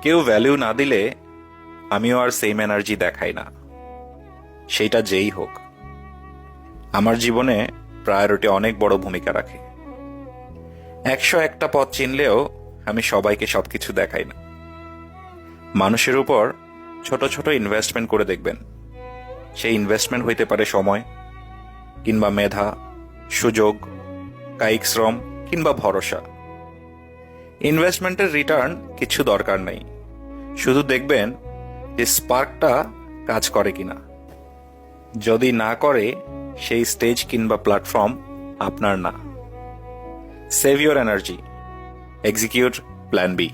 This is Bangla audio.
কেউ ভ্যালু না দিলে আমিও আর সেম এনার্জি দেখাই না, সেইটা যেই হোক। আমার জীবনে প্রায়োরিটি অনেক বড় ভূমিকা রাখে। 101টা পথ চিনলেও আমি সবাইকে সবকিছু দেখাই না। মানুষের উপর ছোট ছোট ইনভেস্টমেন্ট করে দেখবেন। সেই ইনভেস্টমেন্ট হইতে পারে সময়, কিংবা মেধা, সুযোগ, কায়িক শ্রম, কিংবা ভরসা। ইনভেস্টমেন্টের রিটার্ন কিছু দরকার নেই, শুধু দেখবেন যে স্পার্কটা কাজ করে কিনা। যদি না করে, সেই স্টেজ কিংবা প্ল্যাটফর্ম আপনার না। Save your energy, execute plan B.